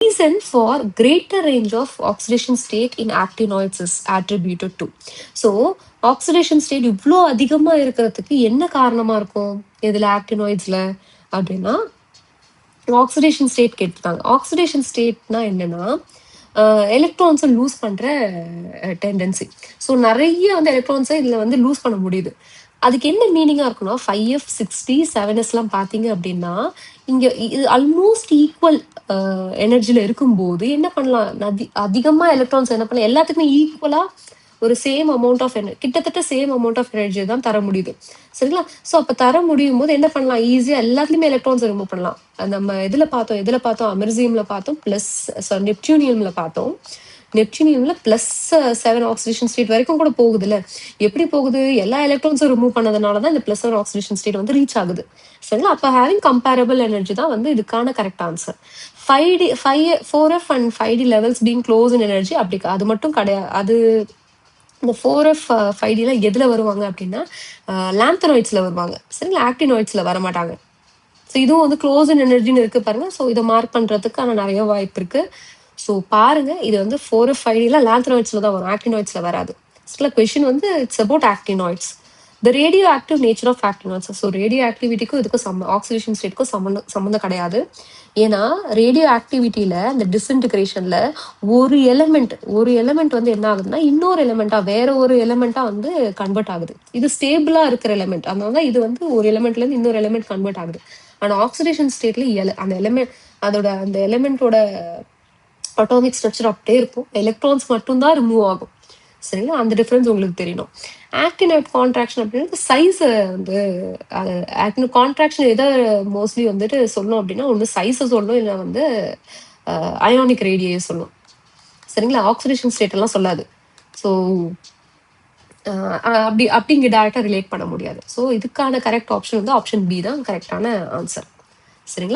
reason for greater range of oxidation state in actinoids is attributed to. So oxidation state இவ்வளோ அதிகமா இருக்கிறதுக்கு என்ன காரணமா இருக்கும் இதுல ஆக்டினாய்ட்ஸ்ல அப்படின்னா ஆக்சிடேஷன் ஸ்டேட் கேட்டுருக்காங்க. ஆக்சிடேஷன் ஸ்டேட்னா என்னன்னா எலக்ட்ரான்ஸை லூஸ் பண்ற டெண்டன்சி. ஸோ நிறைய வந்து எலக்ட்ரான்ஸை இதுல வந்து லூஸ் பண்ண முடியுது. அதுக்கு என்ன மீனிங்கா இருக்குன்னா 5F 60 7S எல்லாம் பாத்தீங்க அப்படின்னா இங்க இது ஆல்மோஸ்ட் ஈக்குவல் எனர்ஜில இருக்கும்போது என்ன பண்ணலாம், அதிகமா எலக்ட்ரான்ஸ் என்ன பண்ணலாம், எல்லாத்துக்குமே ஈக்குவலா ஒரு சேம் அமௌண்ட் ஆஃப் கிட்டத்தட்ட சேம் அமௌண்ட் ஆஃப் எனர்ஜி தான் தர முடியுது. சரிங்களா? ஸோ அப்ப தர முடியும் போது என்ன பண்ணலாம், ஈஸியா எல்லாத்துலயுமே எலக்ட்ரான்ஸ் ரிமூவ் பண்ணலாம். நம்ம எதுல பார்த்தோம், அமெர்சியம்ல பார்த்தோம், பிளஸ் நெப்டியூனியம்ல பார்த்தோம். நெப்டியூனியம்ல +7 ஆக்சிடேஷன் ஸ்டேட் வரைக்கும் கூட போகுதுல்ல. எப்படி போகுது, எல்லா எலக்ட்ரான்ஸும் ரிமூவ் பண்ணதுனாலதான் இந்த +7 ஆக்சிடேஷன் ஸ்டேட் வந்து ரீச் ஆகுது. சரிங்களா? அப்ப ஹேவிங் கம்பேரபிள் எனர்ஜி தான் வந்து இதுக்கான correct answer. 4F and 5D levels being close in energy அப்படி அது மட்டும் கிடையாது. அது இந்த 4F 5Dல எதுல வருவாங்க அப்படின்னா லாந்தனாய்ட்ஸ்ல வருவாங்க. சரிங்களா? ஆக்டினாய்ட்ஸ்ல வரமாட்டாங்க. ஸோ இதுவும் வந்து க்ளோஸ் இன் எனர்ஜின்னு இருக்கு பாருங்க. ஸோ இதை மார்க் பண்றதுக்கான நிறைய வாய்ப்பு இருக்கு. ஸோ பாருங்க, இது வந்து 4F 5Dல லாந்தனாய்ட்ஸ்ல தான் வரும், ஆக்டினாய்ட்ஸ்ல வராது. கொஸ்டின் வந்து it's about actinoids. The radioactive nature of actinoids. So ரேடியோ ஆக்டிவிட்டிக்கும் இதுக்கும் ஆக்சிடேஷன் ஸ்டேட்டுக்கும் சம்மந்தம் கிடையாது. ஏன்னா ரேடியோ ஆக்டிவிட்டியில இந்த டிஸ்இன்டிகிரேஷன்ல ஒரு எலிமெண்ட் வந்து என்ன ஆகுதுன்னா இன்னொரு எலிமெண்டா, வேற ஒரு எலிமெண்டா வந்து கன்வெர்ட் ஆகுது. இது ஸ்டேபிளா இருக்கிற எலிமெண்ட், அதனால இது வந்து ஒரு எலிமெண்ட்ல இருந்து இன்னொரு எலிமெண்ட் கன்வெர்ட் ஆகுது. ஆனா ஆக்சிடேஷன் ஸ்டேட்ல அந்த எலிமெண்டோட அட்டாமிக் ஸ்ட்ரக்சர் அப்படியே இருக்கும், எலக்ட்ரான்ஸ் மட்டும்தான் ரிமூவ் ஆகும். சரிங்களா? அந்த டிஃபரன்ஸ் உங்களுக்கு தெரியணும். ஆக்டினைட் கான்ட்ராக்ஷன் அப்படின்னா சைஸ் வந்து கான்ட்ராக்ஷன் எதை மோஸ்ட்லி வந்துட்டு சொல்லணும் அப்படின்னா ஒன்று சைஸை சொல்லணும், இல்லை வந்து அயானிக் ரேடியை சொல்லணும். சரிங்களா? ஆக்சிடேஷன் ஸ்டேட் எல்லாம் சொல்லாது. ஸோ அப்படிங்க டேரக்டா ரிலேட் பண்ண முடியாது. ஸோ இதுக்கான கரெக்ட் ஆப்ஷன் வந்து ஆப்ஷன் பி தான் கரெக்டான ஆன்சர். சரிங்களா?